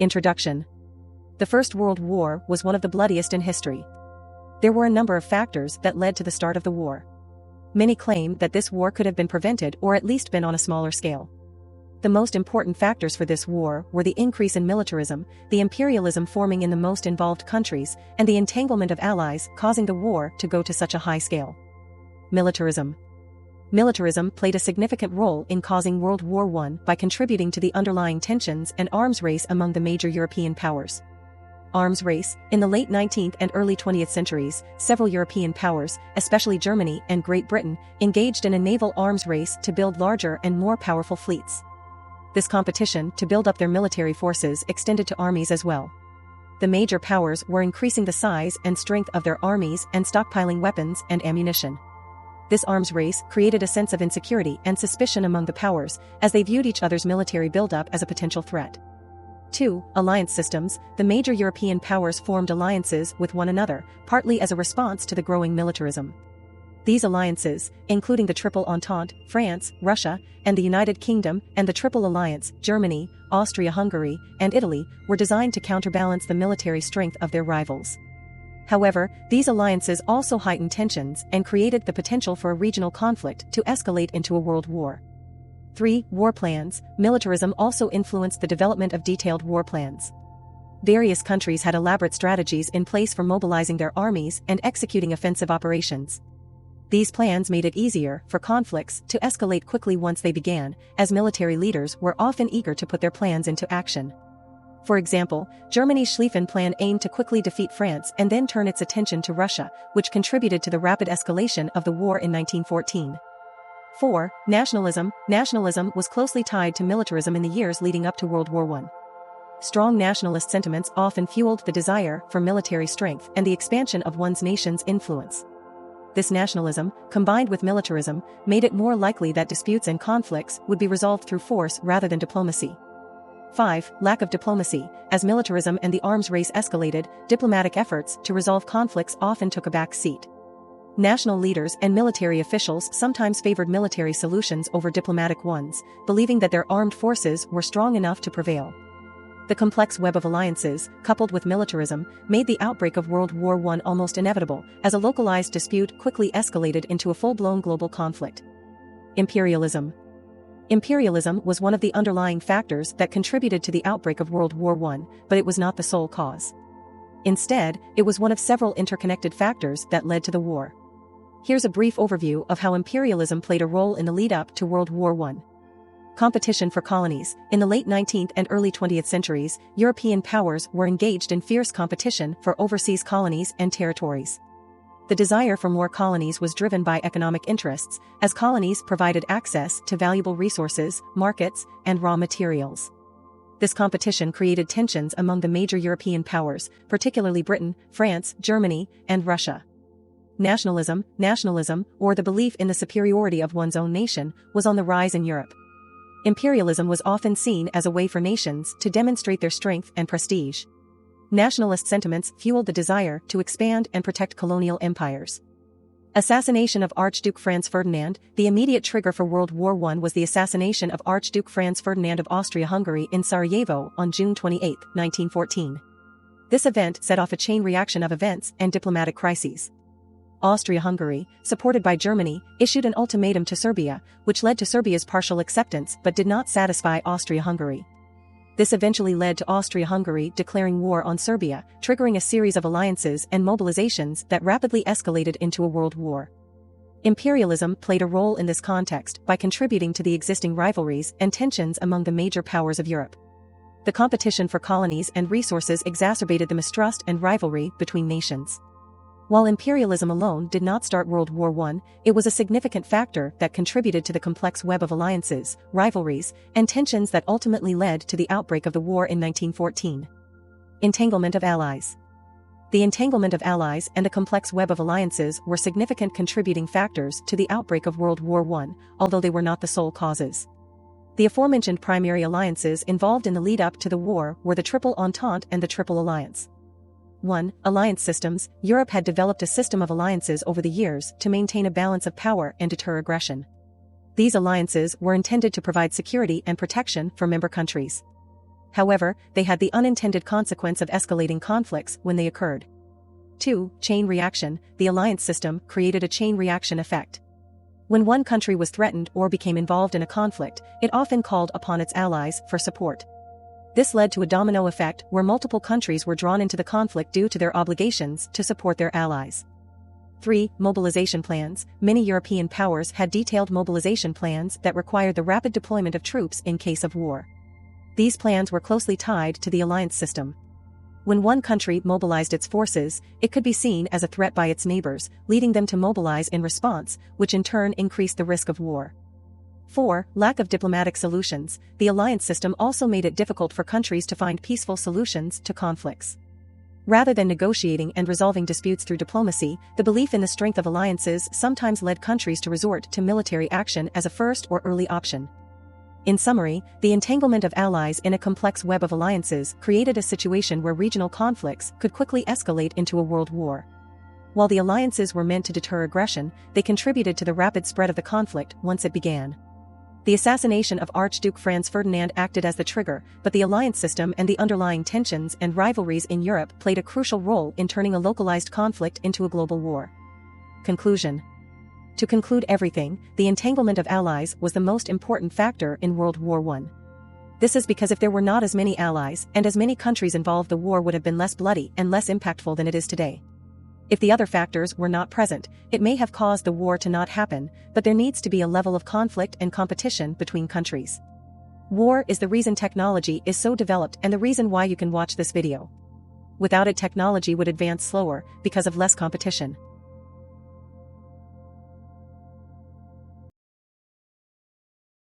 Introduction. The First World War was one of the bloodiest in history. There were a number of factors that led to the start of the war. Many claim that this war could have been prevented or at least been on a smaller scale. The most important factors for this war were the increase in militarism, the imperialism forming in the most involved countries, and the entanglement of allies causing the war to go to such a high scale. Militarism. Militarism played a significant role in causing World War I by contributing to the underlying tensions and arms race among the major European powers. Arms race. In the late 19th and early 20th centuries, several European powers, especially Germany and Great Britain, engaged in a naval arms race to build larger and more powerful fleets. This competition to build up their military forces extended to armies as well. The major powers were increasing the size and strength of their armies and stockpiling weapons and ammunition. This arms race created a sense of insecurity and suspicion among the powers, as they viewed each other's military buildup as a potential threat. 2. Alliance systems. The major European powers formed alliances with one another, partly as a response to the growing militarism. These alliances, including the Triple Entente, France, Russia, and the United Kingdom, and the Triple Alliance, Germany, Austria-Hungary, and Italy, were designed to counterbalance the military strength of their rivals. However, these alliances also heightened tensions and created the potential for a regional conflict to escalate into a world war. 3. War plans. Militarism also influenced the development of detailed war plans. Various countries had elaborate strategies in place for mobilizing their armies and executing offensive operations. These plans made it easier for conflicts to escalate quickly once they began, as military leaders were often eager to put their plans into action. For example, Germany's Schlieffen Plan aimed to quickly defeat France and then turn its attention to Russia, which contributed to the rapid escalation of the war in 1914. 4. Nationalism. Nationalism was closely tied to militarism in the years leading up to World War I. Strong nationalist sentiments often fueled the desire for military strength and the expansion of one's nation's influence. This nationalism, combined with militarism, made it more likely that disputes and conflicts would be resolved through force rather than diplomacy. 5. Lack of diplomacy. As militarism and the arms race escalated, diplomatic efforts to resolve conflicts often took a back seat. National leaders and military officials sometimes favored military solutions over diplomatic ones, believing that their armed forces were strong enough to prevail. The complex web of alliances, coupled with militarism, made the outbreak of World War I almost inevitable, as a localized dispute quickly escalated into a full-blown global conflict. Imperialism. Imperialism was one of the underlying factors that contributed to the outbreak of World War I, but it was not the sole cause. Instead, it was one of several interconnected factors that led to the war. Here's a brief overview of how imperialism played a role in the lead-up to World War I. Competition for colonies. In the late 19th and early 20th centuries, European powers were engaged in fierce competition for overseas colonies and territories. The desire for more colonies was driven by economic interests, as colonies provided access to valuable resources, markets, and raw materials. This competition created tensions among the major European powers, particularly Britain, France, Germany, and Russia. Nationalism, or the belief in the superiority of one's own nation, was on the rise in Europe. Imperialism was often seen as a way for nations to demonstrate their strength and prestige. Nationalist sentiments fueled the desire to expand and protect colonial empires. Assassination of Archduke Franz Ferdinand. The immediate trigger for World War I was the assassination of Archduke Franz Ferdinand of Austria-Hungary in Sarajevo on June 28, 1914. This event set off a chain reaction of events and diplomatic crises. Austria-Hungary, supported by Germany, issued an ultimatum to Serbia, which led to Serbia's partial acceptance but did not satisfy Austria-Hungary. This eventually led to Austria-Hungary declaring war on Serbia, triggering a series of alliances and mobilizations that rapidly escalated into a world war. Imperialism played a role in this context by contributing to the existing rivalries and tensions among the major powers of Europe. The competition for colonies and resources exacerbated the mistrust and rivalry between nations. While imperialism alone did not start World War I, it was a significant factor that contributed to the complex web of alliances, rivalries, and tensions that ultimately led to the outbreak of the war in 1914. Entanglement of allies. The entanglement of allies and the complex web of alliances were significant contributing factors to the outbreak of World War I, although they were not the sole causes. The aforementioned primary alliances involved in the lead-up to the war were the Triple Entente and the Triple Alliance. 1. Alliance systems. Europe had developed a system of alliances over the years to maintain a balance of power and deter aggression. These alliances were intended to provide security and protection for member countries. However, they had the unintended consequence of escalating conflicts when they occurred. 2. Chain reaction. The alliance system created a chain reaction effect. When one country was threatened or became involved in a conflict, it often called upon its allies for support. This led to a domino effect where multiple countries were drawn into the conflict due to their obligations to support their allies. 3. Mobilization plans. Many European powers had detailed mobilization plans that required the rapid deployment of troops in case of war. These plans were closely tied to the alliance system. When one country mobilized its forces, it could be seen as a threat by its neighbors, leading them to mobilize in response, which in turn increased the risk of war. 4. Lack of diplomatic solutions. The alliance system also made it difficult for countries to find peaceful solutions to conflicts. Rather than negotiating and resolving disputes through diplomacy, the belief in the strength of alliances sometimes led countries to resort to military action as a first or early option. In summary, the entanglement of allies in a complex web of alliances created a situation where regional conflicts could quickly escalate into a world war. While the alliances were meant to deter aggression, they contributed to the rapid spread of the conflict once it began. The assassination of Archduke Franz Ferdinand acted as the trigger, but the alliance system and the underlying tensions and rivalries in Europe played a crucial role in turning a localized conflict into a global war. Conclusion. To conclude everything, the entanglement of allies was the most important factor in World War I. This is because if there were not as many allies and as many countries involved, the war would have been less bloody and less impactful than it is today. If the other factors were not present, it may have caused the war to not happen, but there needs to be a level of conflict and competition between countries. War is the reason technology is so developed and the reason why you can watch this video. Without it, technology would advance slower because of less competition.